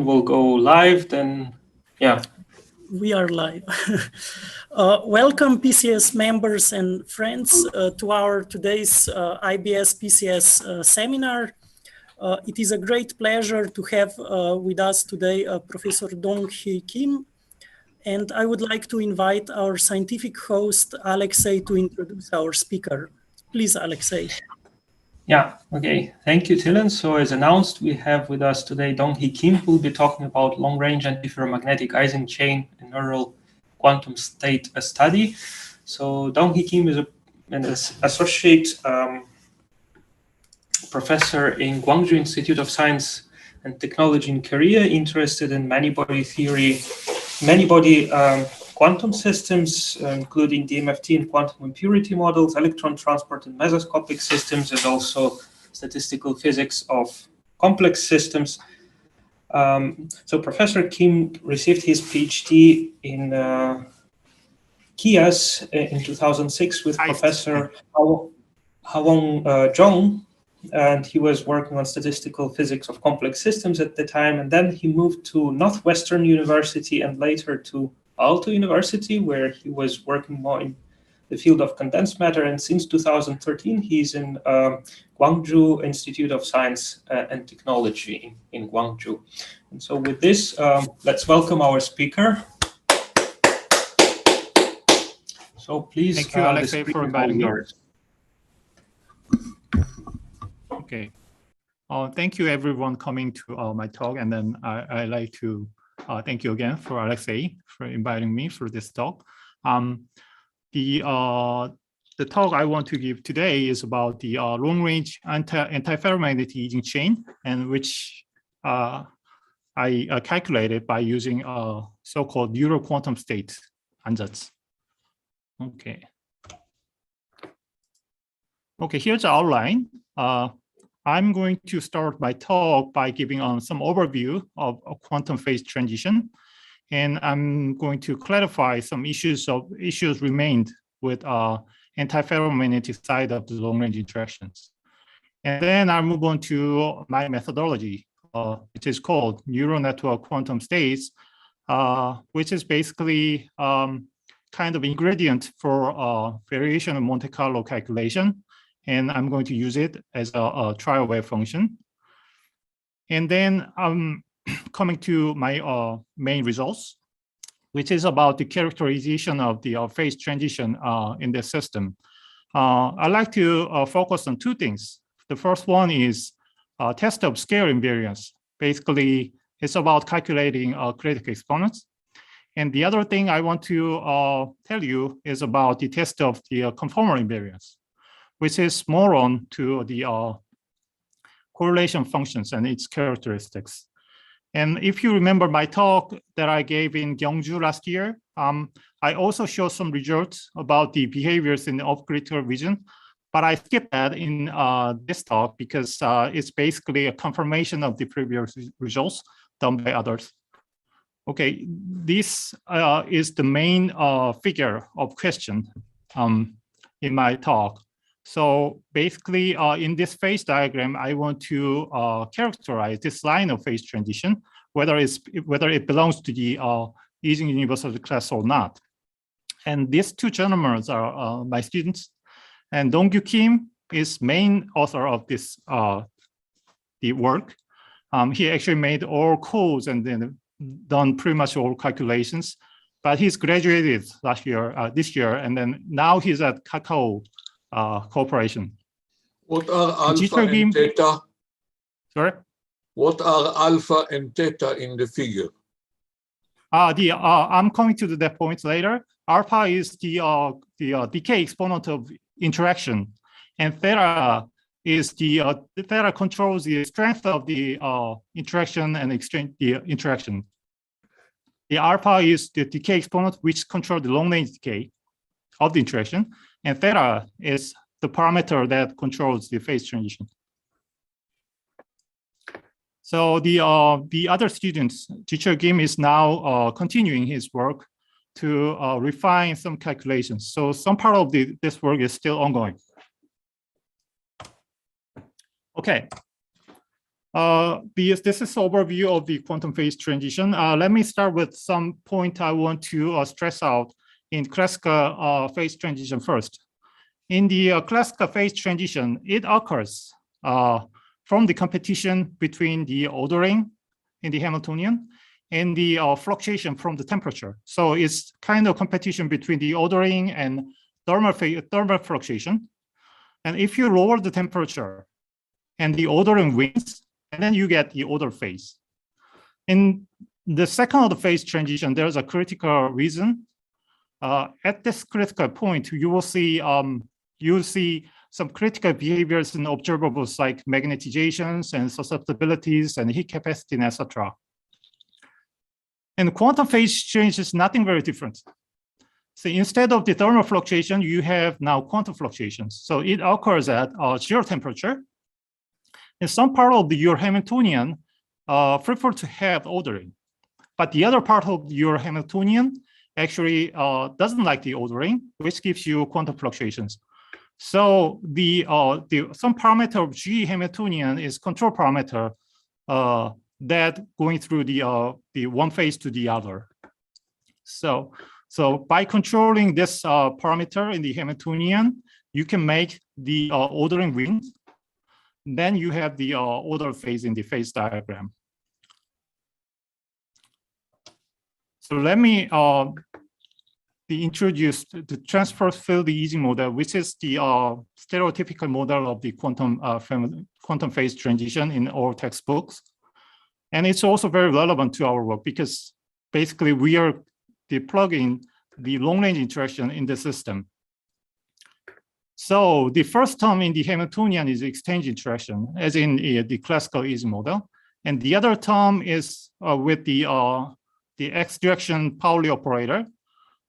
will go live, then yeah. We are live. Welcome PCS members and friends to our today's IBS PCS seminar. It is a great pleasure to have with us today Professor Dong-Hee Kim, and I would like to invite our scientific host Alexei to introduce our speaker. Please, Alexei. Yeah, okay. Thank you, Tilen. So as announced, we have with us today Dong-Hee Kim, who will be talking about long-range antiferromagnetic Ising chain and neural quantum state study. So Dong-Hee Kim is an associate professor in Gwangju Institute of Science and Technology in Korea, interested in many-body theory, many-body quantum systems, including DMFT and quantum impurity models, electron transport and mesoscopic systems, and also statistical physics of complex systems. So Professor Kim received his PhD in KIAS in 2006 with Professor Hwang Jung, and he was working on statistical physics of complex systems at the time. And then he moved to Northwestern University and later to Aalto University, where he was working more in the field of condensed matter. And since 2013, he's in Gwangju Institute of Science and Technology in Gwangju. And so with this, let's welcome our speaker. So please, thank you, Alexei, for inviting me. Okay. Thank you, everyone, coming to my talk. And then I'd like to thank you again for Alexei for inviting me for this talk. The talk I want to give today is about the long-range antiferromagnetic Ising chain, and which I calculated by using a so-called neural quantum state ansatz. Okay. Okay, here's the outline. I'm going to start my talk by giving some overview of a quantum phase transition, and I'm going to clarify some issues remained with antiferromagnetic side of the long-range interactions. And then I'll move on to my methodology, which is called neural network quantum states, which is basically kind of ingredient for variation of Monte-Carlo calculation. And I'm going to use it as a trial wave function. And then I'm coming to my main results, which is about the characterization of the phase transition in the system. I'd like to focus on two things. The first one is test of scale invariance. Basically, it's about calculating critical exponents. And the other thing I want to tell you is about the test of the conformal invariance, which is more on to the correlation functions and its characteristics. And if you remember my talk that I gave in Gyeongju last year, I also showed some results about the behaviors in the off-critical region, but I skipped that in this talk because it's basically a confirmation of the previous results done by others. Okay, this is the main figure of question in my talk. So basically, in this phase diagram, I want to characterize this line of phase transition, whether it belongs to the Ising universality class or not. And these two gentlemen are my students, and Dong-Hee Kim is main author of this the work. He actually made all codes and then done pretty much all calculations, but he's graduated this year, and then now he's at Kakao Corporation. What are alpha and theta? Sorry? What are alpha and theta in the figure? I'm coming to that point later. Alpha is the decay exponent of interaction, and theta is the theta controls the strength of the interaction and the interaction. The alpha is the decay exponent, which controls the long-range decay of the interaction, and theta is the parameter that controls the phase transition. So the other students, teacher Kim is now continuing his work to refine some calculations. So some part of this work is still ongoing. Okay. This is overview of the quantum phase transition. Let me start with some point I want to stress out in classical phase transition first. In the classical phase transition, it occurs from the competition between the ordering in the Hamiltonian and the fluctuation from the temperature. So it's kind of competition between the ordering and thermal fluctuation. And if you lower the temperature and the ordering wins, and then you get the order phase. In the second order phase transition, there's a critical reason. At this critical point, you will see some critical behaviors in observables like magnetizations and susceptibilities and heat capacity, etc. And quantum phase change is nothing very different. So instead of the thermal fluctuation, you have now quantum fluctuations. So it occurs at zero temperature. And some part of your Hamiltonian prefer to have ordering, but the other part of your Hamiltonian actually doesn't like the ordering, which gives you quantum fluctuations. So some parameter of G Hamiltonian is control parameter that going through the one phase to the other. So by controlling this parameter in the Hamiltonian, you can make the ordering win. Then you have the order phase in the phase diagram. So let me introduce the transverse field Ising model, which is the stereotypical model of the quantum phase transition in all textbooks. And it's also very relevant to our work because basically we are plugging the long-range interaction in the system. So the first term in the Hamiltonian is exchange interaction, as in the classical Ising model, and the other term is with the x direction Pauli operator,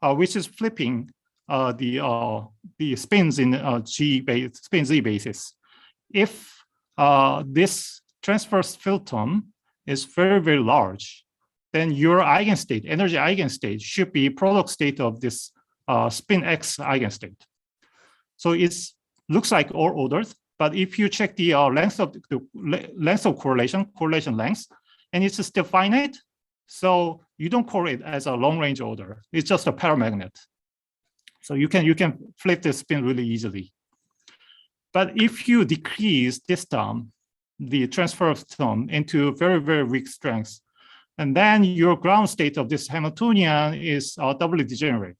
which is flipping the spins in spin z basis. If this transverse field term is very, very large, then your eigenstate, energy eigenstate, should be product state of this spin x eigenstate. So it looks like all orders, but if you check the length of correlation length, and it's still finite, so you don't call it as a long-range order. It's just a paramagnet. So you can flip the spin really easily. But if you decrease this term, the transverse term, into very, very weak strengths, and then your ground state of this Hamiltonian is doubly degenerate.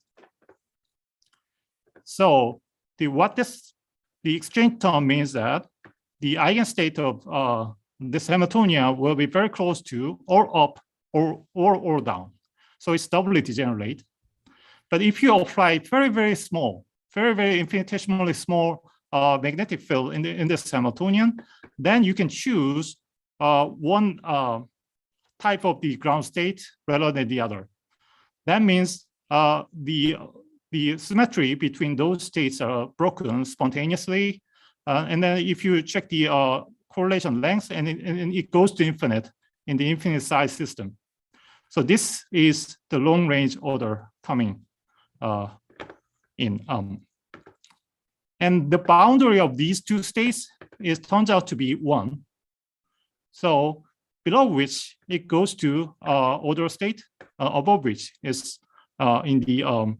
So the exchange term means that the eigenstate of this Hamiltonian will be very close to or up or down. So it's doubly degenerate. But if you apply very, very small, very, very infinitesimally small magnetic field in this Hamiltonian, then you can choose one type of the ground state rather than the other. That means the symmetry between those states are broken spontaneously. And then if you check the correlation length, and it goes to infinite in the infinite size system. So this is the long range order coming in. And the boundary of these two states turns out to be 1. So below which it goes to order state, above which is in the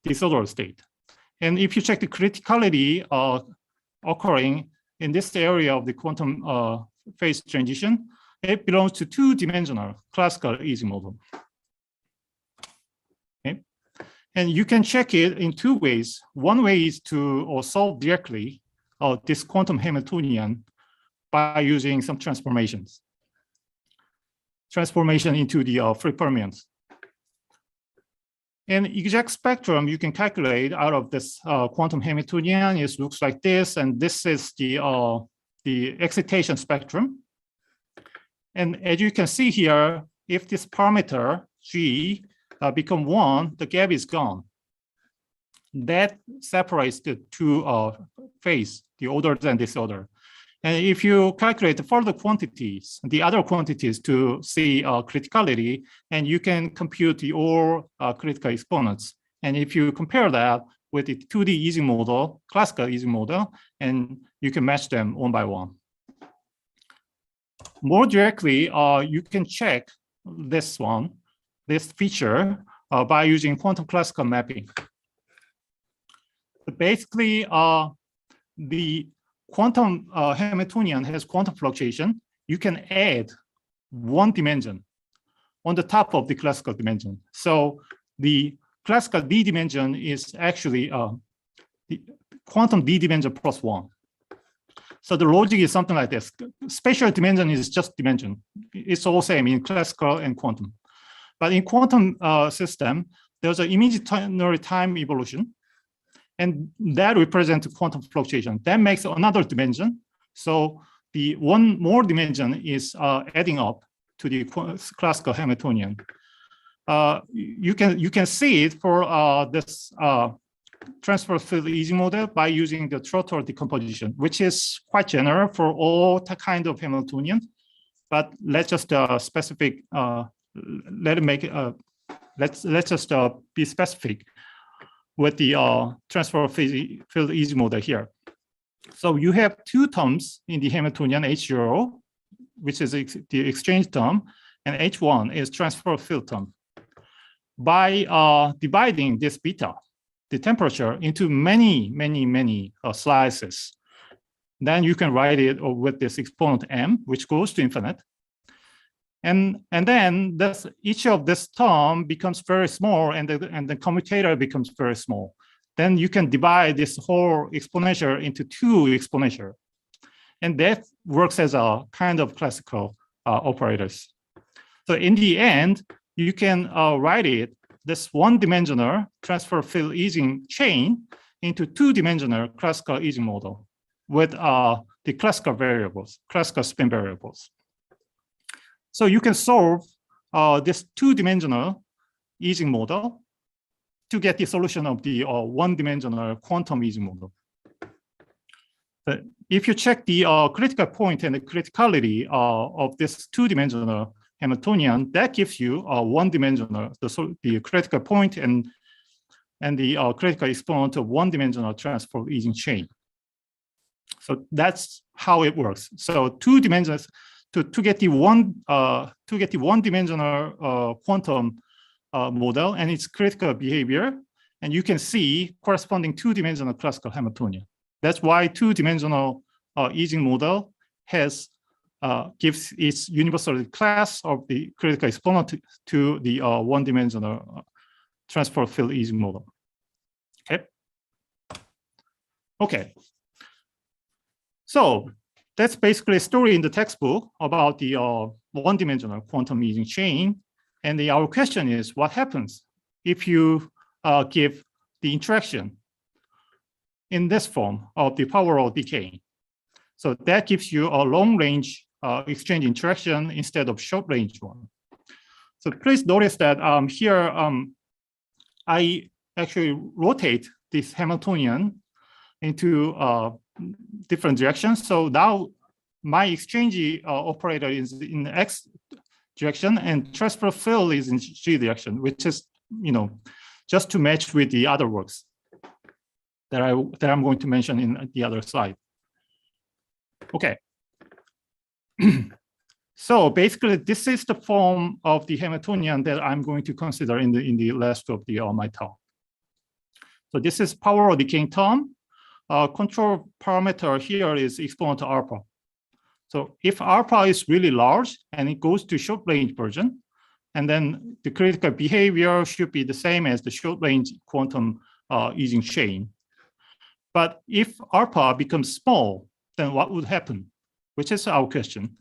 disordered state. And if you check the criticality occurring in this area of the quantum phase transition, it belongs to two-dimensional classical Ising model. Okay. And you can check it in two ways. One way is to solve directly this quantum Hamiltonian by using some transformations. Transformation into the free fermions. And exact spectrum you can calculate out of this quantum Hamiltonian. It looks like this, and this is the excitation spectrum. And as you can see here, if this parameter G become 1, the gap is gone. That separates the two phase, the order and disorder. And if you calculate the further quantities, the other quantities to see criticality, and you can compute the all critical exponents. And if you compare that with the 2D Ising model, classical Ising model, and you can match them one by one. more directly, you can check this feature by using quantum classical mapping. But basically, the quantum Hamiltonian has quantum fluctuation. You can add one dimension on the top of the classical dimension. So the classical d dimension is actually the quantum d dimension plus 1. So the logic is something like this. Spatial dimension is just dimension. It's all same in classical and quantum. But in quantum system, there's an imaginary time evolution, and that represents quantum fluctuation. That makes another dimension. So the one more dimension is adding up to the classical Hamiltonian. You can see it for this transfer field Ising model by using the Trotter decomposition, which is quite general for all kind of Hamiltonian. But let's just specific. Let's just be specific with the transfer field Ising model here. So you have two terms in the Hamiltonian, H0, which is the exchange term, and H1 is transfer field term. By dividing this beta, the temperature, into many slices, then you can write it with this exponent m, which goes to infinite. And then each of this term becomes very small, and the commutator becomes very small. Then you can divide this whole exponential into two exponential. And that works as a kind of classical operators. So in the end, you can write it, this one-dimensional transfer field Ising chain into two-dimensional classical Ising model with the classical variables, classical spin variables. So you can solve this two-dimensional Ising model to get the solution of the one-dimensional quantum Ising model. But if you check the critical point and the criticality of this two-dimensional Hamiltonian, that gives you one-dimensional, the critical point and the critical exponent of one-dimensional transfer Ising chain. So that's how it works. So two dimensions to get the one-dimensional quantum model and its critical behavior, and you can see corresponding two-dimensional classical Hamiltonian. That's why two-dimensional Ising model gives its universality class of the critical exponent to the one-dimensional transfer field Ising model. Okay. So that's basically a story in the textbook about the one-dimensional quantum Ising chain. And our question is, what happens if you give the interaction in this form of the power-law-decaying? So that gives you a long-range exchange interaction instead of short-range one. So please notice that here I actually rotate this Hamiltonian into different directions. So now my exchange operator is in the x direction and transfer field is in g direction, which is, just to match with the other works that I'm going to mention in the other slide. Okay. So basically, this is the form of the Hamiltonian that I'm going to consider in the last of my talk. So this is power-law-decaying term. Control parameter here is exponent alpha. So if alpha is really large and it goes to short-range version, and then the critical behavior should be the same as the short-range quantum Ising chain. But if alpha becomes small, then what would happen? Which is our question.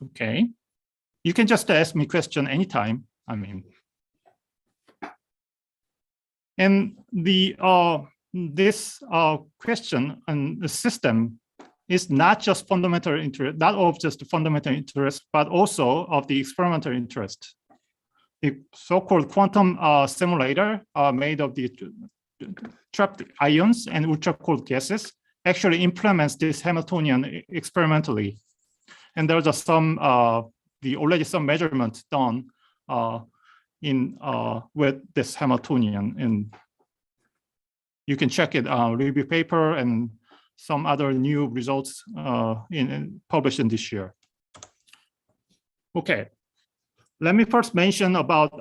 Okay, you can just ask me question anytime. And this question and the system is not just fundamental interest, not of just the fundamental interest, but also of the experimental interest. The so-called quantum simulator made of the trapped ions and ultra-cooled gases actually implements this Hamiltonian experimentally. And there's already some measurements done with this Hamiltonian, and you can check it review paper and some other new results published in this year. Okay, let me first mention about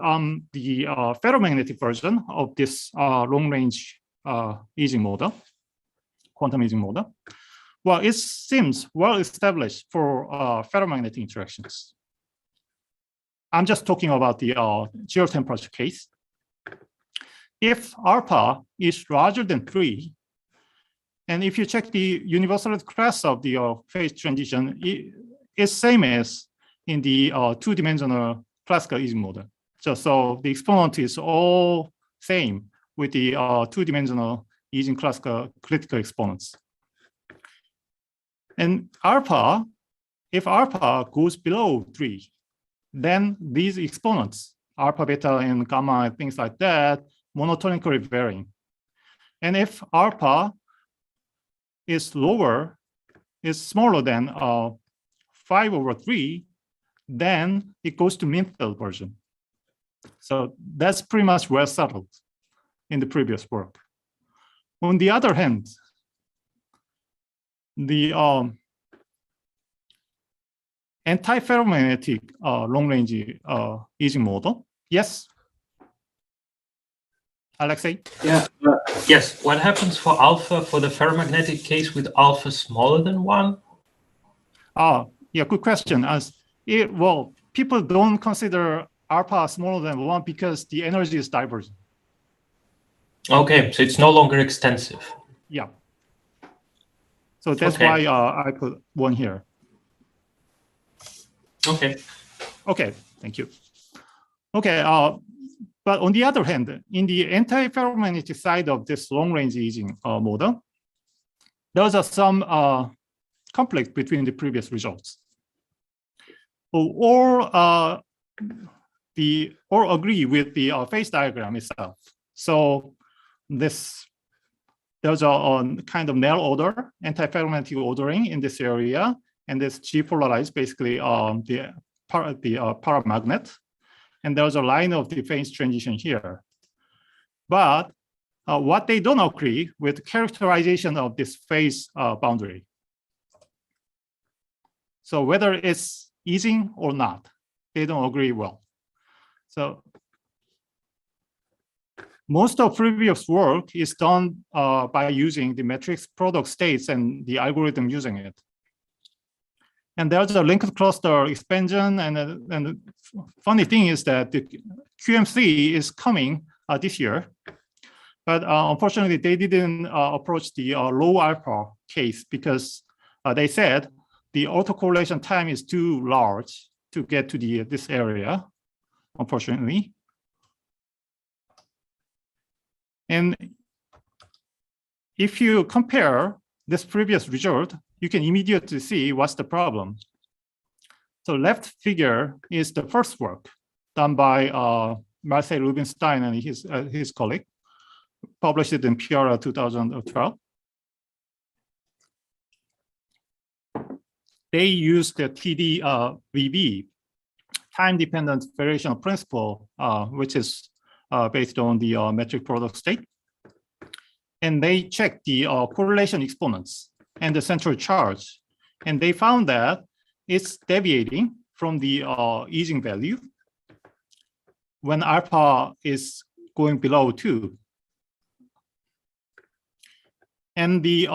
the ferromagnetic version of this long-range Ising model, quantum Ising model. Well, it seems well established for ferromagnetic interactions. I'm just talking about the zero temperature case. If alpha is larger than 3, and if you check the universality class of the phase transition, it's same as in the two-dimensional classical Ising model. So the exponent is all same with the two-dimensional Ising classical critical exponents. And alpha, if alpha goes below 3, then these exponents, alpha, beta, and gamma, and things like that, monotonically varying. And if alpha is lower, is smaller than 5/3, then it goes to mean-field version. So that's pretty much well settled in the previous work. On the other hand, the antiferromagnetic long-range Ising model. Yes, Alexei? Yeah. Yes. What happens for alpha for the ferromagnetic case with alpha smaller than 1? Yeah, good question. Well, people don't consider alpha smaller than 1 because the energy is divergent. Okay, so it's no longer extensive. Yeah. So that's why I put 1 here. Okay. Okay, thank you. Okay, but on the other hand, in the antiferromagnetic side of this long-range Ising model, there's some conflict between the previous results. Or agree with the phase diagram itself. So there's a kind of Nell order, antiferromagnetic ordering in this area, and this G polarized basically the paramagnet, and there's a line of the phase transition here. But what they don't agree with characterization of this phase boundary. So whether it's Ising or not, they don't agree well. So most of previous work is done by using the matrix product states and the algorithm using it. And there's a linked cluster expansion, and the funny thing is that the QM3 is coming this year, but unfortunately they didn't approach the low alpha case because they said the autocorrelation time is too large to get to this area, unfortunately. And if you compare this previous result, you can immediately see what's the problem. So left figure is the first work done by Marcel Rubinstein and his colleague, published it in PRA 2012. They used the TD-VB, time-dependent variational principle, which is based on the metric product state. And they checked the correlation exponents and the central charge. And they found that it's deviating from the Ising value when alpha is going below 2. And the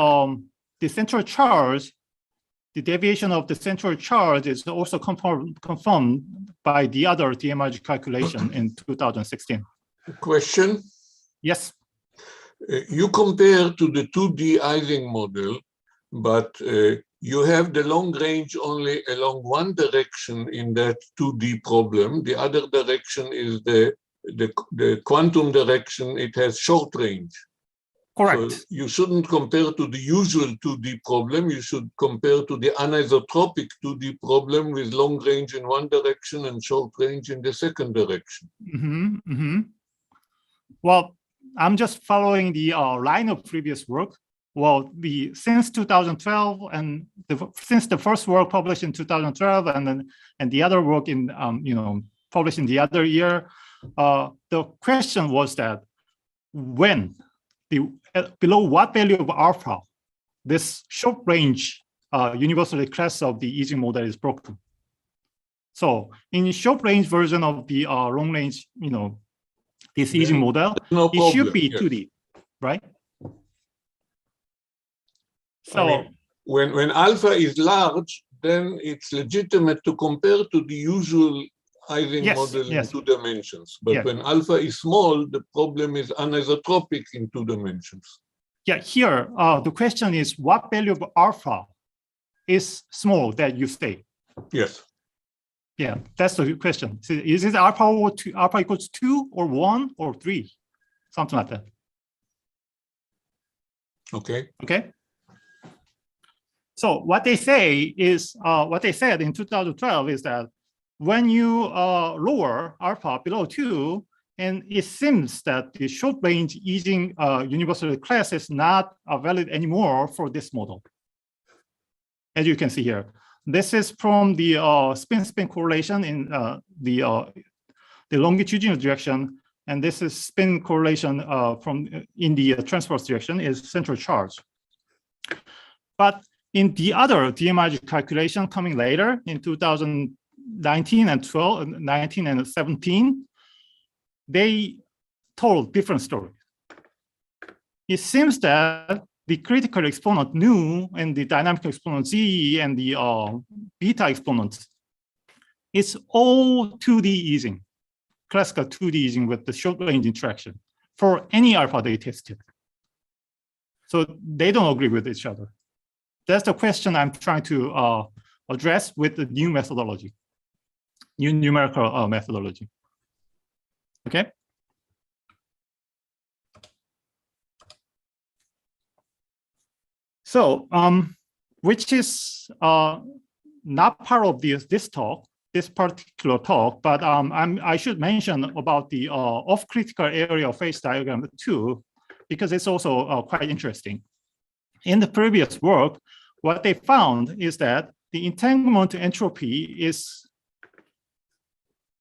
central charge, the deviation of the central charge is also confirmed by the other DMRG calculation in 2016. Question? Yes. You compare to the 2D Ising model, but you have the long range only along one direction in that 2D problem. The other direction is the quantum direction. It has short range. Correct. So you shouldn't compare to the usual 2D problem. You should compare to the anisotropic 2D problem with long range in one direction and short range in the second direction. Well, I'm just following the line of previous work. Well, since 2012 and since the first work published in 2012 and the other work in published in the other year, the question was that when below what value of alpha this short range universality class of the Ising model is broken. So in short range version of the long range, this Ising model, it should be 2D, right? So I mean, when alpha is large, then it's legitimate to compare to the usual Ising model in 2 dimensions. But when alpha is small, the problem is anisotropic in 2 dimensions. Yeah, here, the question is what value of alpha is small that you say? Yes. Yeah, that's the question. So is it alpha equals 2 or 1 or 3? Something like that. Okay. Okay. So what they say is, what they said in 2012 is that when you lower alpha below 2, and it seems that the short range Ising universality class is not valid anymore for this model. As you can see here, this is from the spin-spin correlation in the longitudinal direction, and this is spin correlation in the transverse direction is central charge. But in the other DMIG calculation coming later in 2019 and 19 and 17, they told different story. It seems that the critical exponent nu and the dynamic exponent z and the beta exponent is all 2D Ising, classical 2D Ising with the short range interaction for any alpha they tested. So they don't agree with each other. That's the question I'm trying to address with the new methodology, new numerical methodology. Okay. So, which is not part of this talk, this particular talk, but I should mention about the off-critical area of phase diagram too, because it's also quite interesting. In the previous work, what they found is that the entanglement entropy is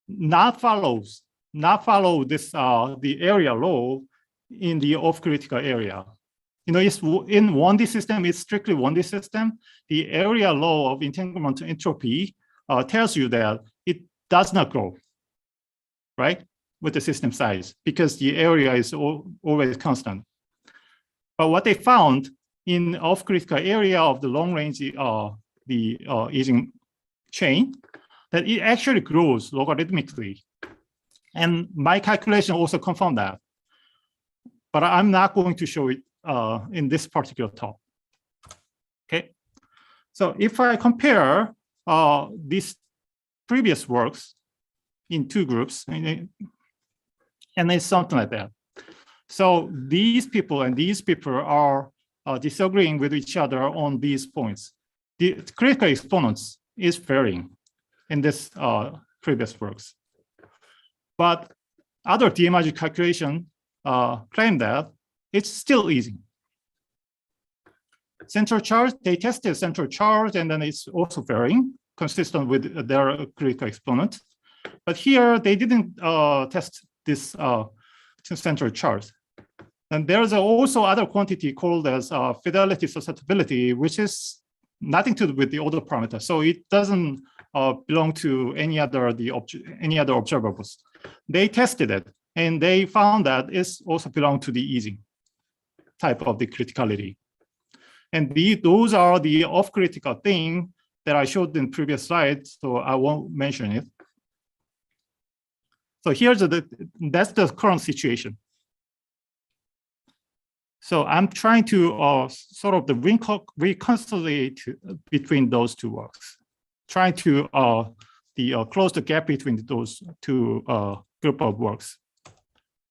not follow this the area law in the off-critical area. It's in 1D system, it's strictly 1D system. The area law of entanglement entropy tells you that it does not grow, right, with the system size because the area is always constant. But what they found in off-critical area of the long-range Ising chain, that it actually grows logarithmically. And my calculation also confirmed that. But I'm not going to show it in this particular talk. Okay. So if I compare these previous works in 2 groups, and it's something like that. So these people and these people are disagreeing with each other on these points. The critical exponents is varying in this previous works. But other DMIG calculation claim that it's still easy. Central charge, they tested central charge, and then it's also varying, consistent with their critical exponent. But here, they didn't test this central charge. And there's also other quantity called as fidelity susceptibility, which is nothing to do with the order parameter. So it doesn't belong to any other observables. They tested it, and they found that it's also belong to the Ising type of the criticality. And those are the off-critical thing that I showed in previous slides, so I won't mention it. So here's that's the current situation. So I'm trying to sort of reconcile between those 2 works, trying to close the gap between those 2 group of works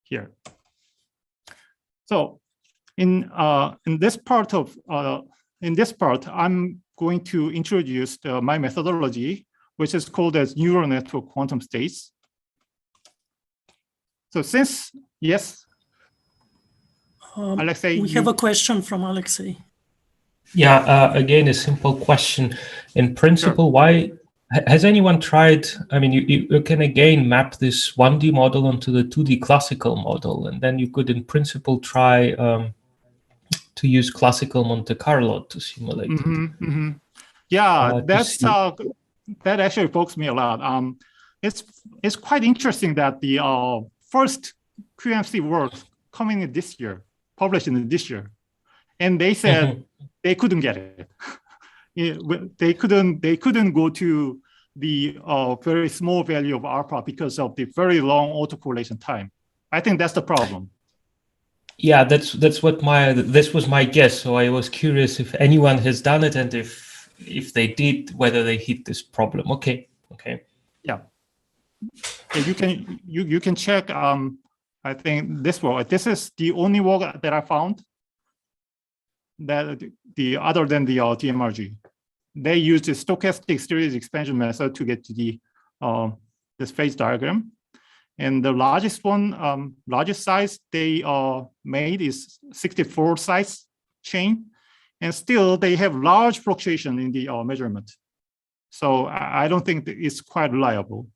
here. So in this part, I'm going to introduce my methodology, which is called as neural network quantum states. So since, yes, Alexei, we have a question from Alexei. Yeah, again, a simple question. In principle, sure. Why has anyone tried? I mean, you can again map this 1D model onto the 2D classical model, and then you could, in principle, try to use classical Monte-Carlo to simulate it. Yeah, that actually pokes me a lot. It's quite interesting that the first QMC work coming in this year, published in this year, and they said they couldn't get it. They couldn't go to the very small value of alpha because of the very long autocorrelation time. I think that's the problem. Yeah, that's what this was my guess. So I was curious if anyone has done it, and if they did, whether they hit this problem. Okay. Yeah, you can check. I think this work. This is the only work that I found that the other than the DMRG. They used the stochastic series expansion method to get to the this phase diagram. And the largest one, largest size they made is 64 size chain, and still they have large fluctuation in the measurement. So I don't think that it's quite reliable,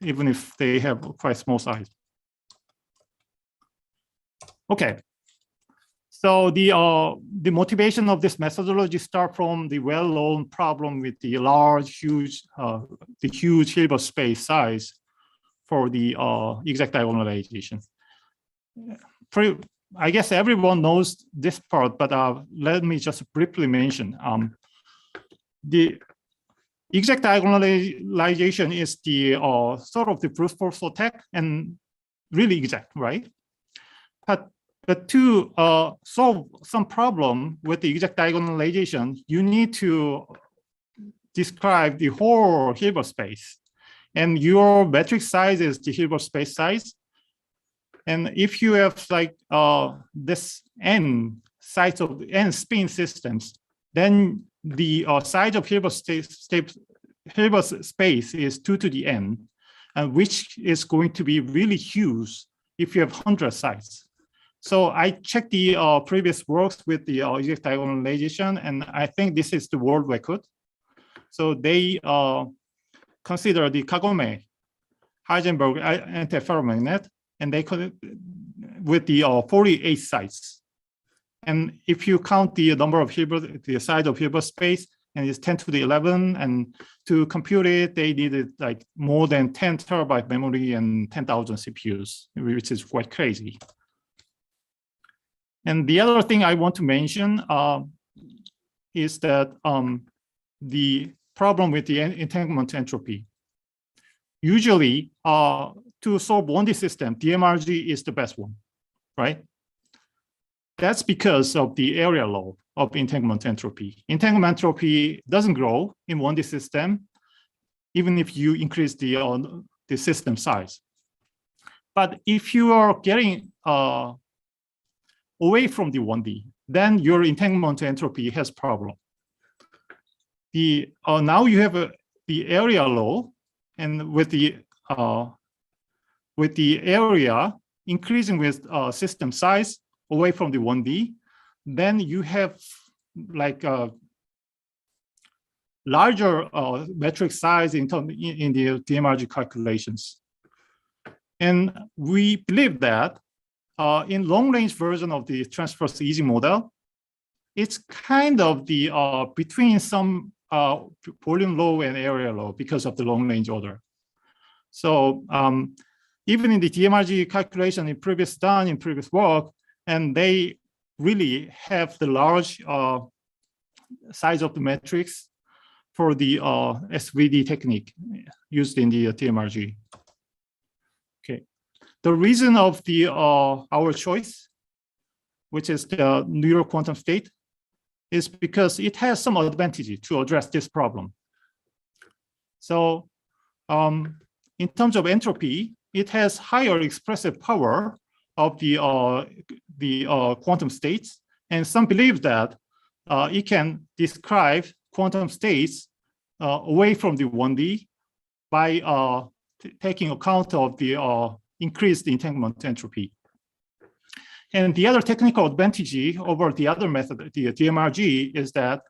even if they have quite small size. Okay. So the motivation of this methodology start from the well-known problem with the huge Hilbert space size for the exact diagonalization. I guess everyone knows this part, but let me just briefly mention. The exact diagonalization is the sort of the brute force attack and really exact, right? But to solve some problem with the exact diagonalization, you need to describe the whole Hilbert space. And your metric size is the Hilbert space size. And if you have like this n size of n spin systems, then the size of Hilbert space is 2 to the n, and which is going to be really huge if you have 100 sites. So I checked the previous works with the exact diagonalization, and I think this is the world record. So they consider the Kagome Heisenberg antiferromagnet, and they could with the 48 sites. And if you count the number of Hilbert, the size of Hilbert space, and it's 10 to the 11, and to compute it, they needed like more than 10 terabyte memory and 10,000 CPUs, which is quite crazy. And the other thing I want to mention is that the problem with the entanglement entropy. Usually, to solve 1D system, DMRG is the best one, right? That's because of the area law of entanglement entropy. Entanglement entropy doesn't grow in 1D system, even if you increase the system size. But if you are getting away from the 1D, then your entanglement entropy has problem. Now you have the area law, and with the area increasing with system size away from the 1D, then you have like a larger metric size in the DMRG calculations. And we believe that in long-range version of the transverse Ising model, it's kind of the between some volume law and area law because of the long-range order. So even in the DMRG calculation in previous work, and they really have the large size of the matrix for the SVD technique used in the DMRG. Okay, the reason of the our choice, which is the New York quantum state, is because it has some advantage to address this problem. So in terms of entropy, it has higher expressive power of the quantum states, and some believe that it can describe quantum states away from the 1D by taking account of the increased entanglement entropy. And the other technical advantage over the other method, the DMRG, is that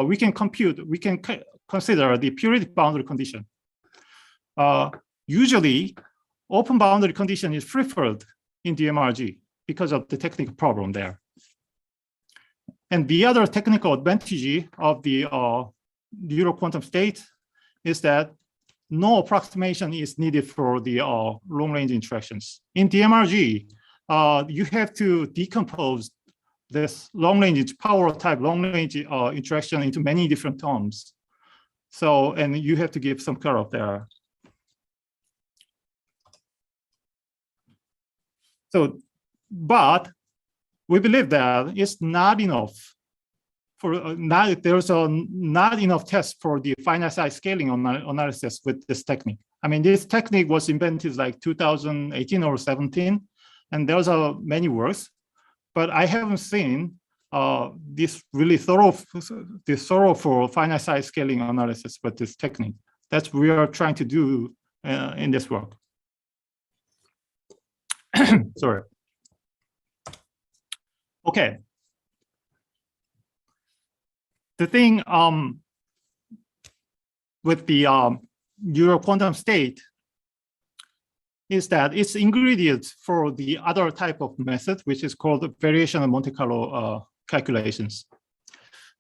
we can consider the periodic boundary condition. Usually, open boundary condition is preferred in DMRG because of the technical problem there. And the other technical advantage of the Euro quantum state is that no approximation is needed for the long-range interactions. In DMRG, you have to decompose this long-range power type long-range interaction into many different terms. So, and you have to give some cutoff there. So, but we believe that it's not enough for there's not enough test for the finite-size-scaling analysis with this technique. I mean, this technique was invented like 2018 or 17, and there's many works, but I haven't seen this really thorough for finite-size-scaling analysis with this technique. That's what we are trying to do in this work. Sorry. Okay. The thing with the Euro quantum state is that its ingredients for the other type of method, which is called the variational Monte-Carlo calculations.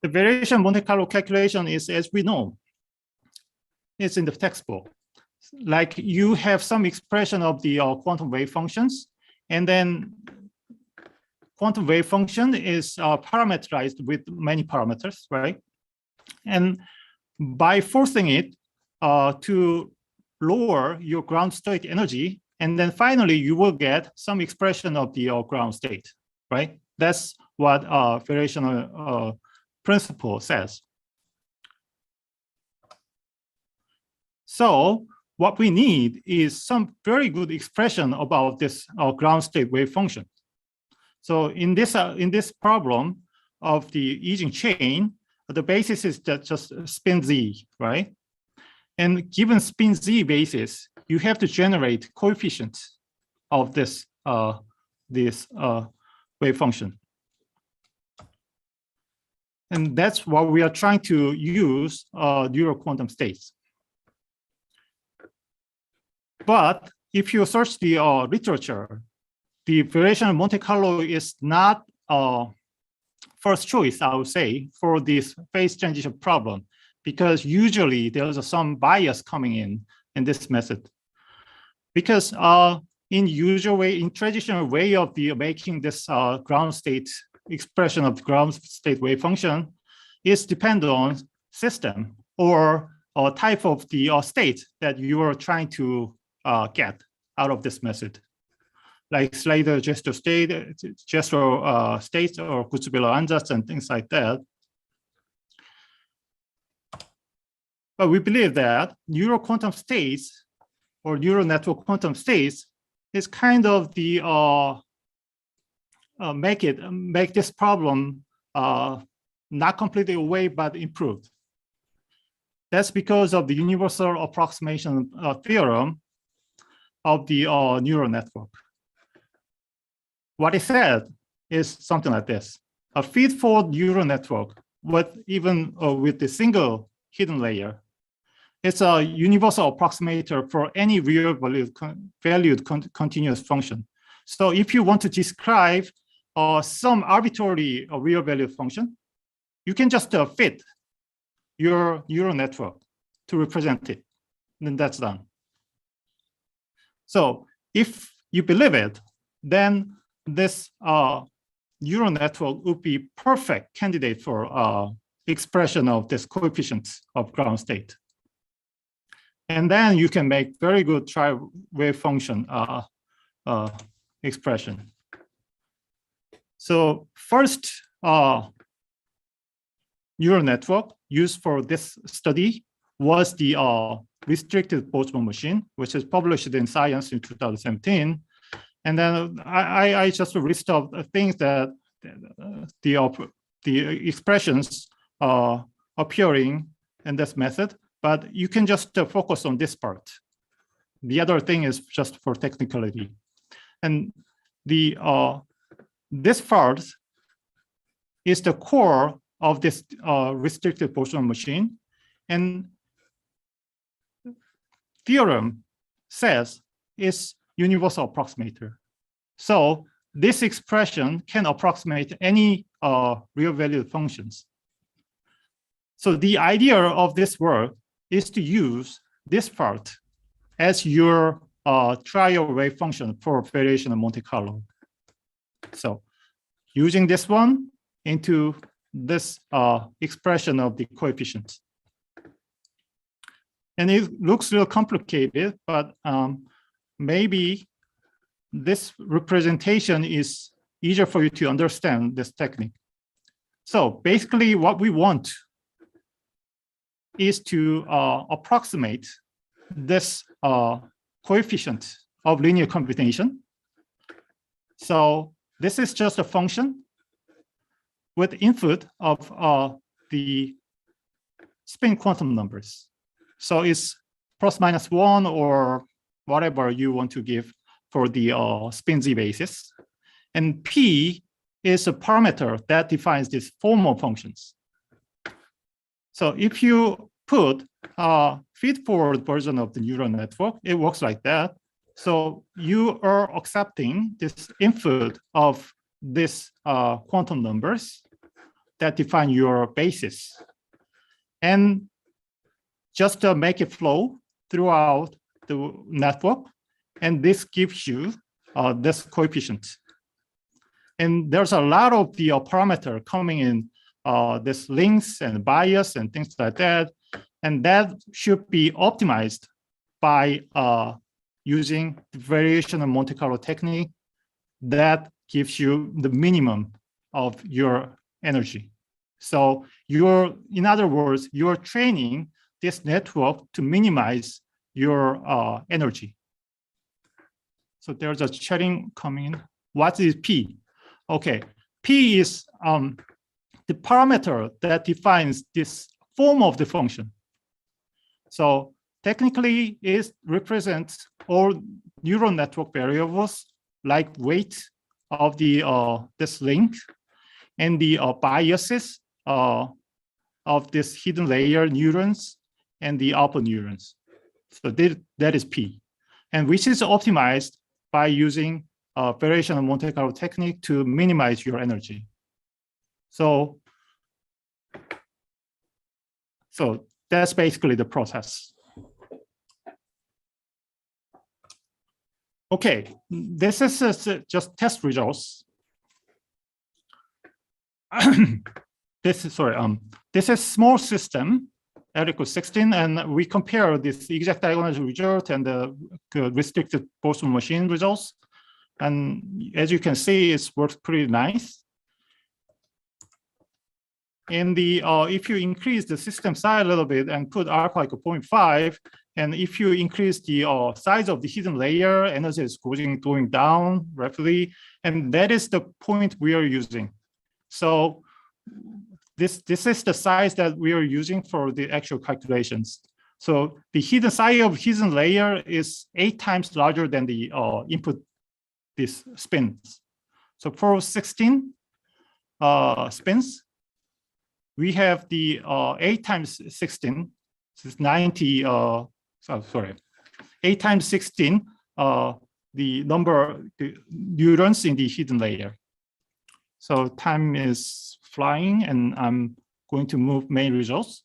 The variational Monte-Carlo calculation is, as we know, it's in the textbook. Like you have some expression of the quantum wave functions, and then quantum wave function is parameterized with many parameters, right? And by forcing it to lower your ground state energy, and then finally you will get some expression of the ground state, right? That's what variational principle says. So what we need is some very good expression about this ground state wave function. So in this problem of the Ising chain, the basis is that just spin z, right? And given spin z basis, you have to generate coefficients of this wave function. And that's what we are trying to use Euro quantum states. But if you search the literature, the variational Monte-Carlo is not first choice, I would say, for this phase transition problem, because usually there's some bias coming in this method. Because in traditional way of the making this ground state expression of the ground state wave function is dependent on system or type of the state that you are trying to get out of this method, like slider gesture state, states, or Kutzwiller ansatz, and things like that. But we believe that Euro quantum states or neural network quantum states is kind of the make this problem not completely away but improved. That's because of the universal approximation theorem of the neural network. What it said is something like this: a feed-forward neural network with with the single hidden layer. It's a universal approximator for any real valued continuous function. So if you want to describe some arbitrary real valued function, you can just fit your neural network to represent it, then that's done. So if you believe it, then this neural network would be perfect candidate for expression of this coefficients of ground state. And then you can make very good tri-wave function expression. So first neural network used for this study was the restricted Boltzmann machine, which is published in Science in 2017. And then I just list of things that the expressions appearing in this method, but you can just focus on this part. The other thing is just for technicality. And this part is the core of this restricted Boltzmann machine. And theorem says is universal approximator. So this expression can approximate any real valued functions. So the idea of this work is to use this part as your trial wave function for variation of Monte-Carlo. So using this one into this expression of the coefficients. And it looks real complicated, but maybe this representation is easier for you to understand this technique. So basically what we want is to approximate this coefficient of linear combination. So this is just a function with input of the spin quantum numbers. So it's plus minus 1 or whatever you want to give for the spin z basis. And P is a parameter that defines these formal functions. So if you put a feed-forward version of the neural network, it works like that. So you are accepting this input of this quantum numbers that define your basis. And just make it flow throughout the network. And this gives you this coefficient. And there's a lot of the parameter coming in, this links and bias and things like that. And that should be optimized by using the variation of Monte-Carlo technique that gives you the minimum of your energy. So in other words, you're training this network to minimize your energy. So there's a chatting coming in. What is P? Okay, P is the parameter that defines this form of the function. So technically, it represents all neural network variables like weight of the this link and the biases of this hidden layer neurons and the alpha neurons. So that is P, and which is optimized by using variation of Monte-Carlo technique to minimize your energy. So that's basically the process. Okay, this is just test results. This is small system, L equals 16, and we compare this exact diagonal result and the restricted Boltzmann machine results. And as you can see, it works pretty nice. In the if you increase the system size a little bit and put alpha like 0.5, and if you increase the size of the hidden layer, energy is going down rapidly, and that is the point we are using. So this is the size that we are using for the actual calculations. So the hidden size of hidden layer is 8 times larger than the input this spins. So for 16 spins, we have the 8 times 16, this is 90, 8 times 16, the number, the neurons in the hidden layer. So time is flying, and I'm going to move main results.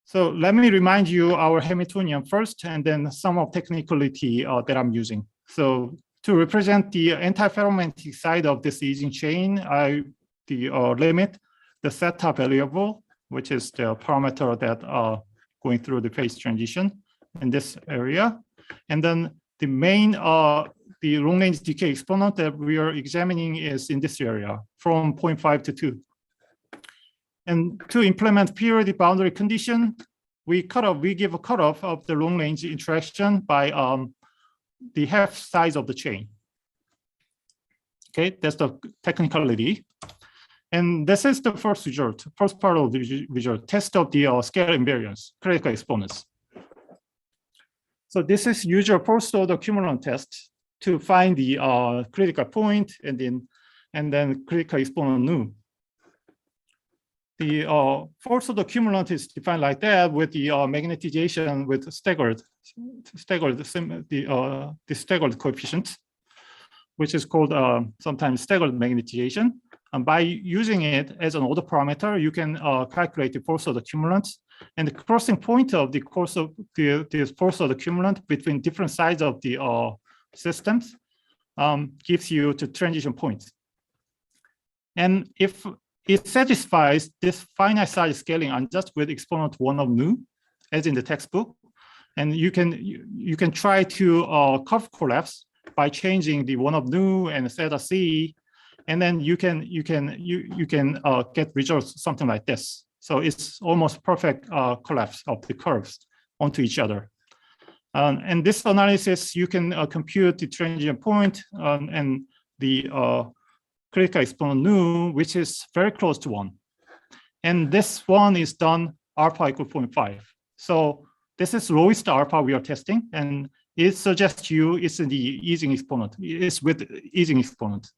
So let me remind you our Hamiltonian first, and then some of technicality that I'm using. So to represent the antiferromagnetic side of this Ising chain, I limit the theta variable, which is the parameter that going through the phase transition in this area. And then the main, the long range decay exponent that we are examining is in this area from 0.5 to 2. And to implement periodic boundary condition, we give a cutoff of the long range interaction by the half size of the chain. Okay, that's the technicality. And this is the first result, first part of the result, test of the scale invariance, critical exponents. So this is usual first order cumulant test to find the critical point and then critical exponent nu. The first order cumulant is defined like that with the magnetization with staggered coefficients. which is called sometimes staggered magnetization. And by using it as an order parameter, you can calculate the force of the cumulant. And the crossing point of the force of the cumulant between different sides of the systems gives you the transition points. And if it satisfies this finite size scaling on just with exponent 1 of nu, as in the textbook, and you can try to curve collapse by changing the 1 of nu and theta c, and then you can get results something like this. So it's almost perfect collapse of the curves onto each other. And this analysis, you can compute the transition point and the critical exponent nu, which is very close to 1. And this one is done alpha equal 0.5. So this is lowest alpha we are testing, and it suggests you it's in the Ising exponent. It's with Ising exponent.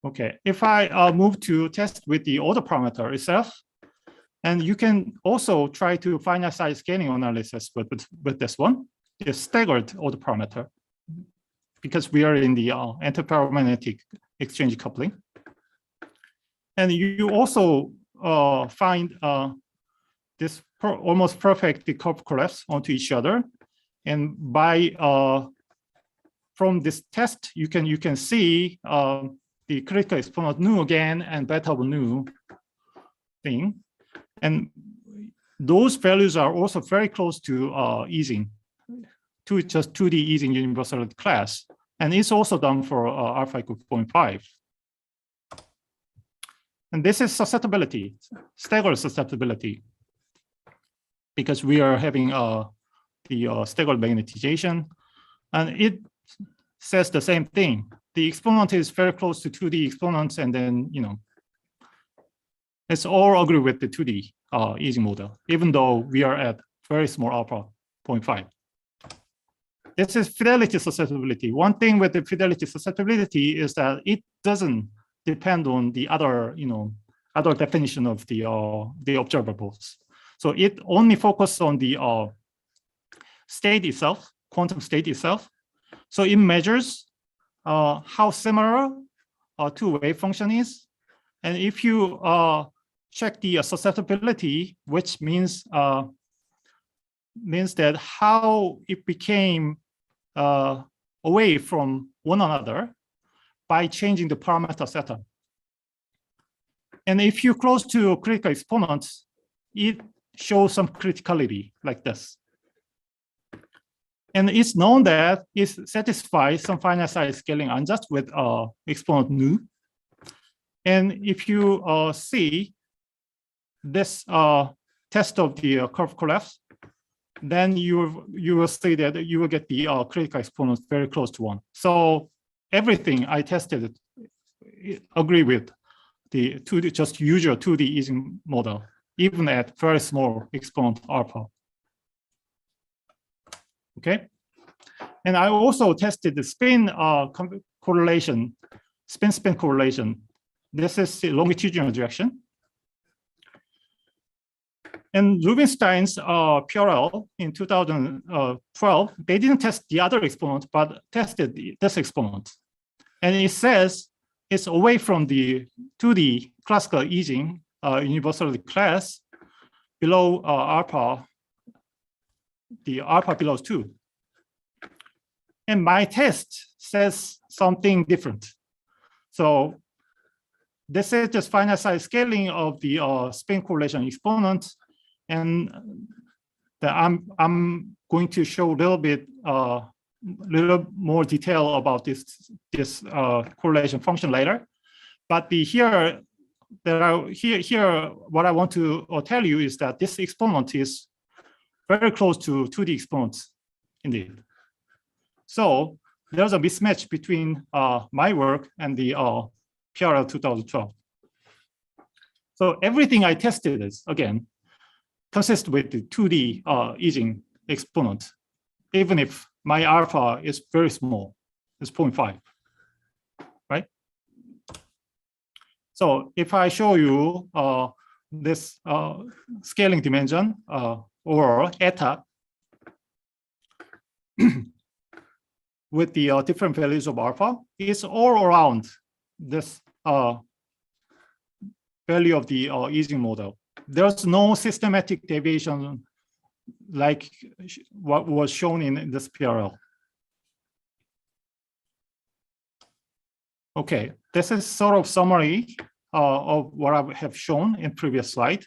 Okay, if I move to test with the order parameter itself, and you can also try to finite size scaling analysis with this one, the staggered order parameter, because we are in the antiferromagnetic exchange coupling. And you also find this almost perfect curve collapse onto each other. And by from this test, you can see the critical exponent nu again and beta of nu thing. And those values are also very close to Ising, to just 2D Ising universality class. And it's also done for alpha equal 0.5. And this is susceptibility, staggered susceptibility, because we are having the staggered magnetization. And it says the same thing. The exponent is very close to 2D exponents, and then, it's all agree with the 2D Ising model, even though we are at very small alpha 0.5. This is fidelity susceptibility. One thing with the fidelity susceptibility is that it doesn't depend on the other, other definition of the observables. So it only focuses on the state itself, quantum state itself. So it measures how similar two wave function is. And if you check the susceptibility, which means that how it became away from one another by changing the parameter theta. And if you close to critical exponents, it shows some criticality like this. And it's known that it satisfies some finite size scaling on just with exponent nu. And if you see this test of the curve collapse, then you will see that you will get the critical exponents very close to 1. So everything I tested agree with the 2D, just usual 2D Ising model, even at very small exponent alpha. Okay, and I also tested the spin correlation, spin-spin correlation. This is the longitudinal direction. And Rubinstein's PRL in 2012, they didn't test the other exponent, but tested this exponent. And it says it's away from the 2D classical Ising universality class below alpha, the alpha below 2. And my test says something different. So this is just finite size scaling of the spin correlation exponent. And I'm going to show a little bit, little more detail about this correlation function later. But here what I want to tell you is that this exponent is very close to 2D exponents, indeed. So there's a mismatch between my work and the PRL 2012. So everything I tested is, again, consists with the 2D Ising exponent, even if my alpha is very small, it's 0.5, right? So if I show you this scaling dimension or eta, with the different values of alpha is all around this value of the Ising model. There's no systematic deviation like what was shown in this PRL. Okay, this is sort of summary of what I have shown in previous slide.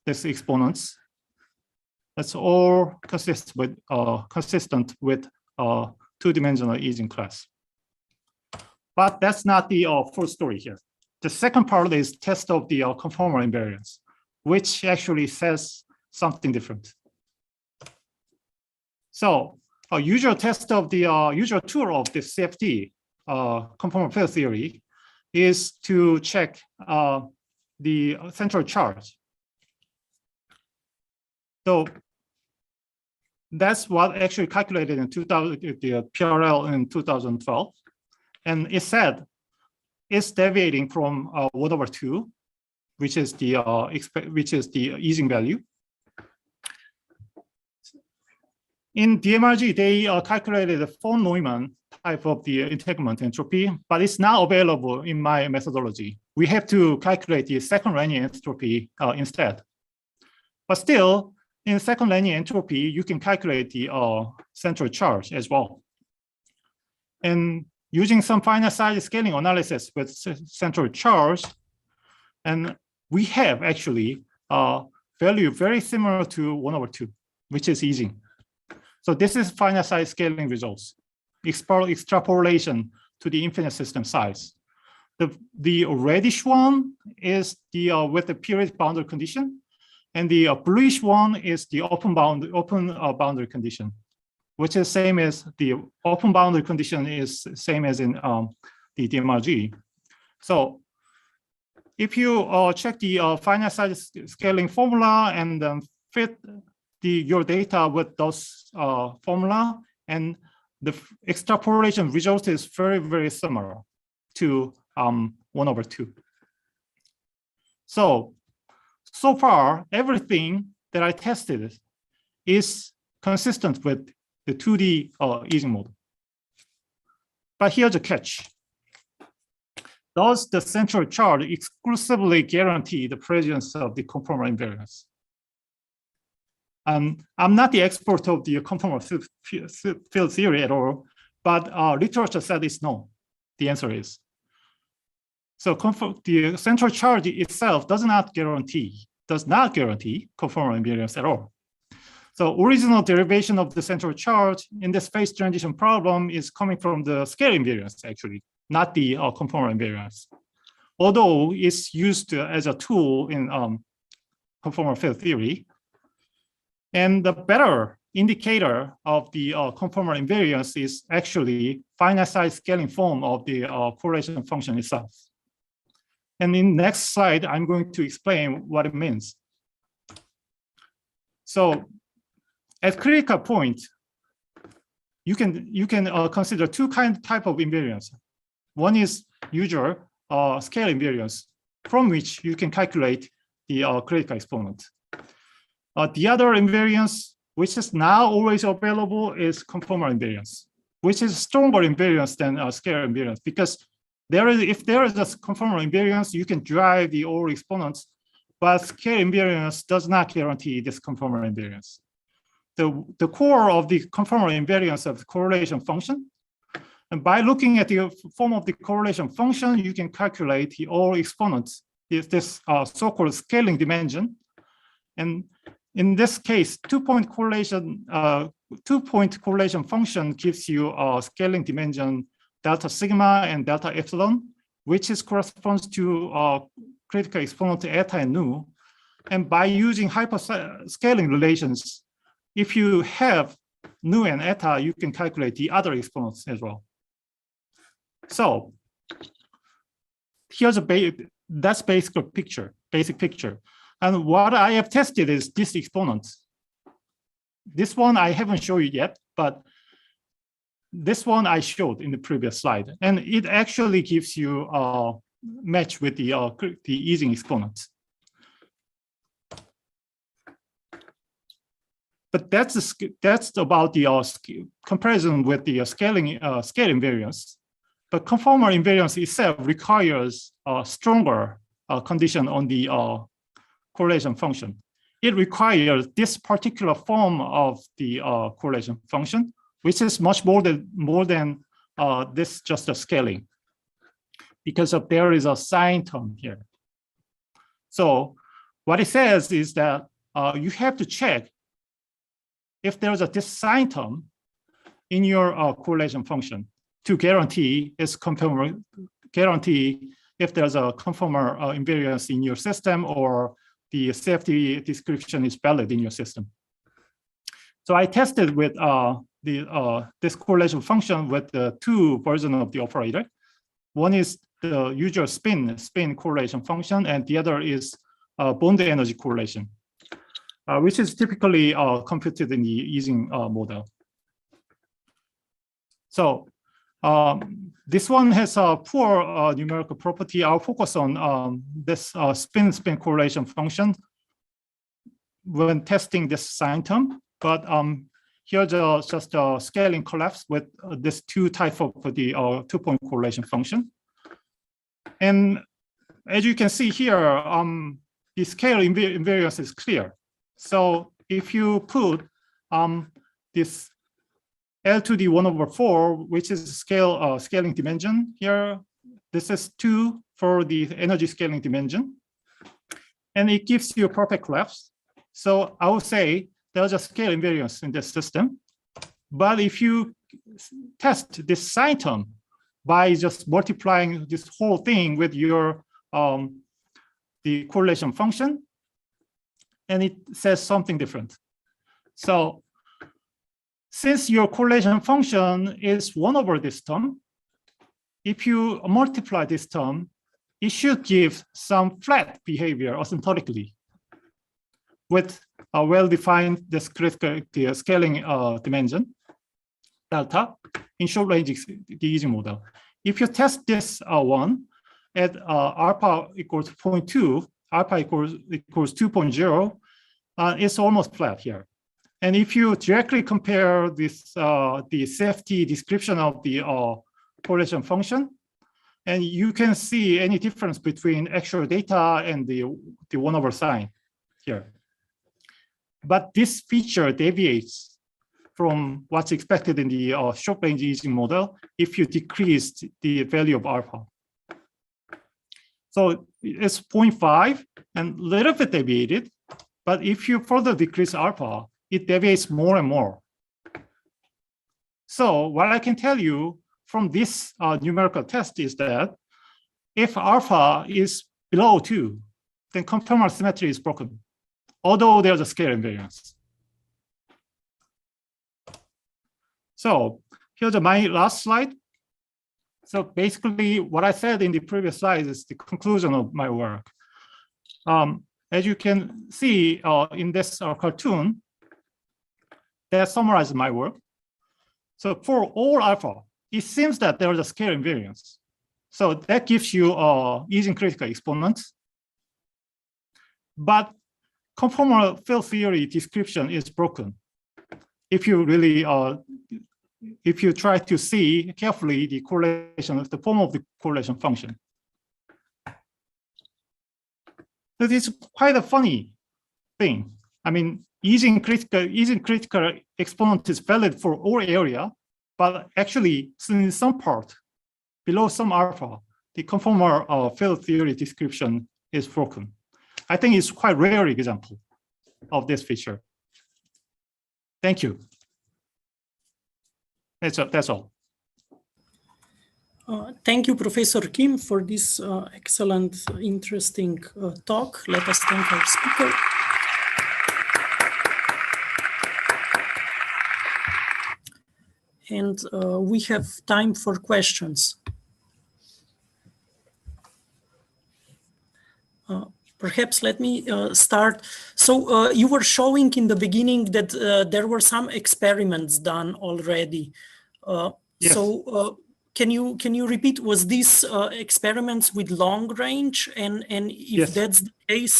This exponents. That's all consistent with two-dimensional Ising class. But that's not the full story here. The second part is test of the conformal invariance, which actually says something different. So a usual test of the usual tool of the CFT, conformal field theory, is to check the central charge. So that's what actually calculated in the PRL in 2012, and it said it's deviating from 1/2, which is the Ising value. In DMRG, they calculated the von Neumann type of the entanglement entropy, but it's not available in my methodology. We have to calculate the second Renyi entropy instead. But still, in second Renyi entropy, you can calculate the central charge as well. And using some finite-size-scaling analysis with central charge, and we have actually a value very similar to 1/2, which is Ising. So this is finite-size-scaling results, extrapolation to the infinite system size. The reddish one is the with the periodic boundary condition, and the bluish one is the open boundary condition, which is same as the open boundary condition is same as in the DMRG. So if you check the finite-size-scaling formula and then fit your data with those formula, and the extrapolation result is very, very similar to 1/2. So far, everything that I tested is consistent with the 2D Ising model. But here's a catch. Does the central charge exclusively guarantee the presence of the conformal invariance? I'm not the expert of the conformal field theory at all, but literature said it's no. The answer is. So the central charge itself does not guarantee conformal invariance at all. So original derivation of the central charge in this phase transition problem is coming from the scale invariance, actually, not the conformal invariance. Although it's used as a tool in conformal field theory. And the better indicator of the conformal invariance is actually finite-size-scaling form of the correlation function itself. And in the next slide, I'm going to explain what it means. So at critical point, you can consider two type of invariance. One is usual scale invariance, from which you can calculate the critical exponent. The other invariance, which is now always available, is conformal invariance, which is stronger invariance than scale invariance, because if there is a conformal invariance, you can drive the all exponents, but scale invariance does not guarantee this conformal invariance. The core of the conformal invariance of the correlation function, and by looking at the form of the correlation function, you can calculate the all exponents, this so-called scaling dimension. And in this case, two-point correlation function gives you a scaling dimension delta sigma and delta epsilon, which corresponds to critical exponent eta and nu. And by using hyperscaling relations, if you have nu and eta, you can calculate the other exponents as well. So here's that's basic picture. And what I have tested is this exponent. This one I haven't shown you yet, but this one I showed in the previous slide, and it actually gives you a match with the Ising exponent. but that's about the comparison with the scale invariance. But conformal invariance itself requires a stronger condition on the correlation function. It requires this particular form of the correlation function, which is much more than this just a scaling, because there is a sign term here. So what it says is that you have to check if there's this sign term in your correlation function to guarantee if there's a conformal invariance in your system or the safety description is valid in your system. So I tested with this correlation function with the two versions of the operator. One is the usual spin correlation function, and the other is bond energy correlation, which is typically computed in the Ising model. So this one has a poor numerical property. I'll focus on this spin correlation function when testing this sign term. But here's just a scaling collapse with this two type of the 2-point correlation function. And as you can see here, the scale invariance is clear. So if you put this L to the 1/4, which is scaling dimension here, this is 2 for the energy scaling dimension, and it gives you a perfect collapse. So I would say there's a scale invariance in this system. But if you test this sign term by just multiplying this whole thing with your the correlation function, and it says something different. So since your correlation function is 1 this term, if you multiply this term, it should give some flat behavior asymptotically with a well-defined discrete scaling dimension, delta, in short-range the Ising model. If you test this one at alpha equals 0.2, alpha equals 2.0, it's almost flat here. And if you directly compare this the safety description of the correlation function, and you can see any difference between actual data and the 1 sign here. But this feature deviates from what's expected in the short-range Ising model if you decrease the value of alpha. So it's 0.5 and a little bit deviated, but if you further decrease alpha, it deviates more and more. So what I can tell you from this numerical test is that if alpha is below 2, then conformal symmetry is broken, although there's a scale invariance. So here's my last slide. So basically what I said in the previous slide is the conclusion of my work. As you can see in this cartoon, that summarizes my work. So for all alpha, it seems that there is a scale invariance. So that gives you Ising critical exponents. But conformal field theory description is broken. If you really, if you try to see carefully the correlation of the form of the correlation function. That is quite a funny thing. I mean, Ising critical exponent is valid for all area, but actually in some part below some alpha, the conformal field theory description is broken. I think it's quite a rare example of this feature. Thank you. That's all. Thank you, Professor Kim, for this excellent, interesting talk. Let us thank our speaker. And we have time for questions. Perhaps let me start. So you were showing in the beginning that there were some experiments done already. Yes. So can you repeat? Was this experiments with long range, and if Yes. that's the case,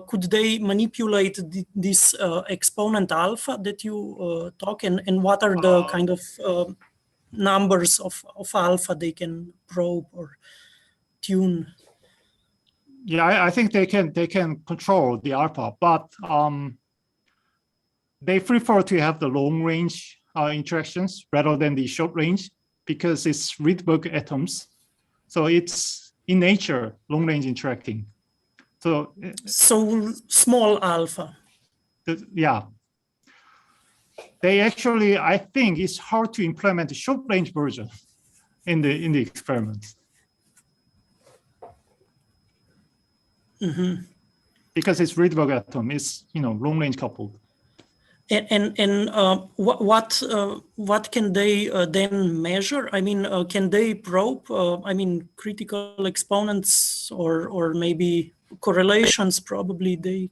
could they manipulate this exponent alpha that you talk, and what are the kind of numbers of alpha they can probe or tune? Yeah, I think they can control the alpha, but they prefer to have the long range interactions rather than the short range, because it's Rydberg atoms. So it's in nature long range interacting. So small alpha. Yeah. They actually, I think it's hard to implement the short range version in the experiments. Mm-hmm. Because it's Rydberg atom, it's long range coupled. And what can they then measure? I mean, can they probe? I mean, critical exponents or maybe correlations. Probably they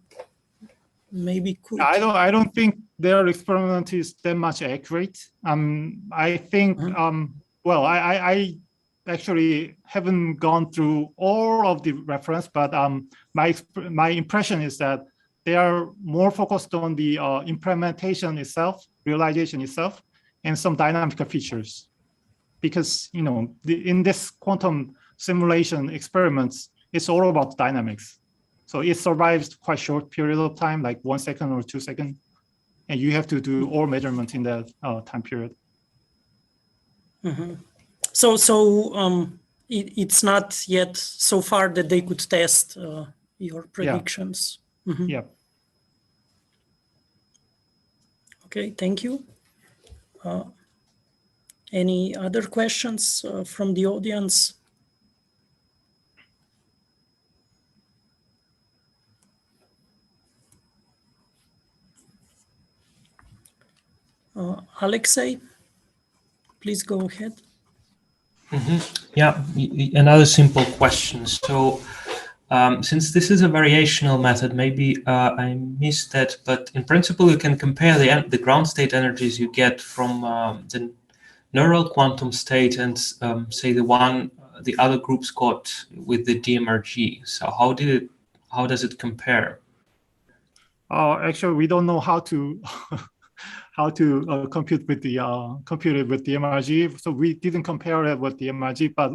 maybe could. I don't think their experiment is that much accurate. I think well, I actually haven't gone through all of the reference, but my impression is that they are more focused on the implementation itself, realization itself, and some dynamical features. Because in this quantum simulation experiments, it's all about dynamics. So it survives quite short period of time, like 1 second or 2 seconds, and you have to do all measurements in that time period. Mm-hmm. So it's not yet so far that they could test your predictions. Yeah. Mm-hmm. Yeah. Okay, thank you. Any other questions from the audience? Alexei, please go ahead. Mm-hmm. Yeah, another simple question. So since this is a variational method, maybe I missed that, but in principle, you can compare the ground state energies you get from the neural quantum state and say the other groups got with the DMRG. So how does it compare? Actually, we don't know how to compute with the MRG. So we didn't compare it with the MRG, but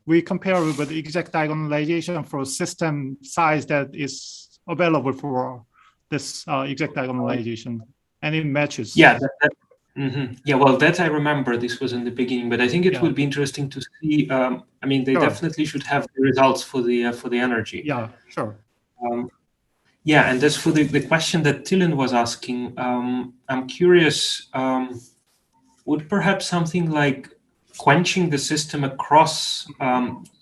we compare it with the exact diagonalization for system size that is available for this exact diagonalization, and it matches. Yeah. Mm-hmm. Yeah, well, that I remember. This was in the beginning, but I think it would be interesting to see. I mean, they definitely should have the results for the energy. Yeah, sure. Yeah, and as for the question that Dylan was asking, I'm curious, would perhaps something like quenching the system across,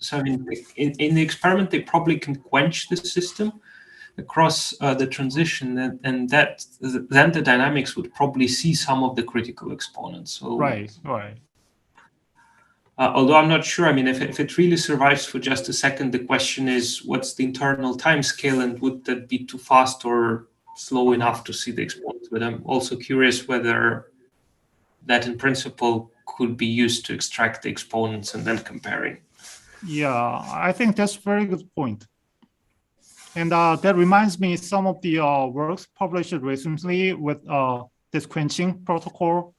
so I mean, in the experiment, they probably can quench the system across the transition, and that then the dynamics would probably see some of the critical exponents. So, right. Although I'm not sure, I mean, if it really survives for just a second, the question is, what's the internal time scale, and would that be too fast or slow enough to see the exponents? But I'm also curious whether that in principle could be used to extract the exponents and then comparing. Yeah, I think that's a very good point. And that reminds me some of the works published recently with this quenching protocol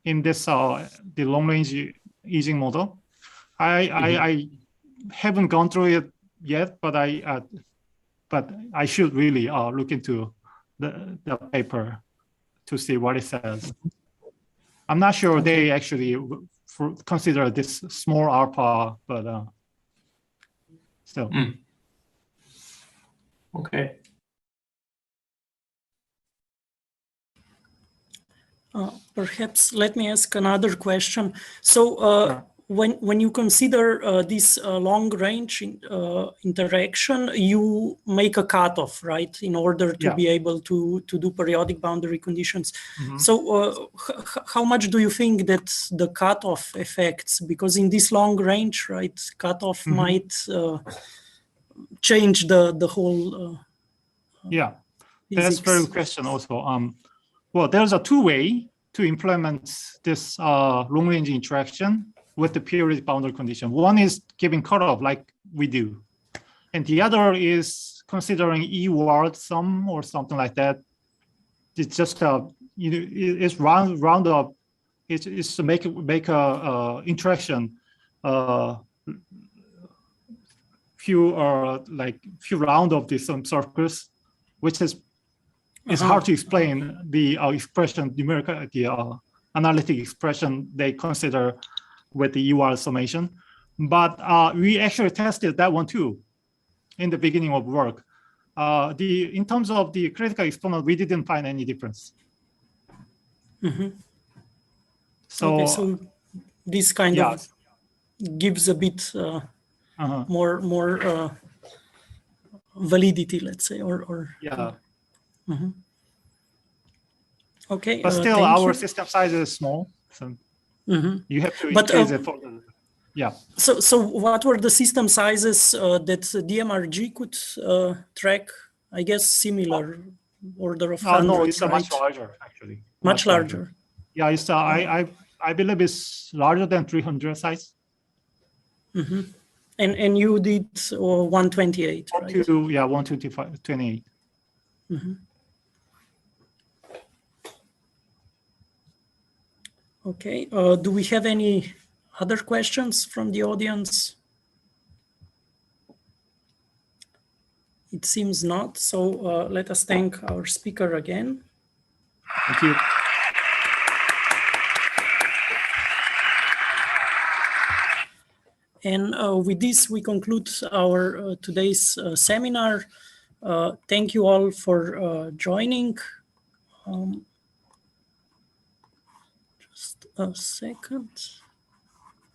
in this the long-range Ising model. I haven't gone through it yet, but I should really look into the paper to see what it says. I'm not sure they actually consider this small alpha, but still. Okay. Perhaps let me ask another question. So when you consider this long-range interaction, you make a cutoff, right, in order to be able to do periodic boundary conditions. Mm-hmm. So how much do you think that the cutoff affects? Because in this long range, right, cutoff might change the whole yeah, that's a very good question also. Well, there's a two-way to implement this long-range interaction. with the periodic boundary condition. One is giving cutoff like we do. And the other is considering E-word sum or something like that. It's just it's round up. It's to make a interaction few round of these circles, which is it's hard to explain the expression numerical, the analytic expression they consider with the UR summation. But we actually tested that one too in the beginning of work. In terms of the critical exponent, we didn't find any difference. So this kind of gives a bit more validity, let's say, or okay. But still, our system size is small, so you have to increase it for the, So what were the system sizes that DMRG could track? I guess similar order of hundreds, no, it's right? much larger actually. Much larger. Yeah, it's I believe it's larger than 300 size. And you did 128, right? 128. Okay. Do we have any other questions from the audience? It seems not. So let us thank our speaker again. Thank you. And with this, we conclude our today's seminar. Thank you all for joining. Just a second.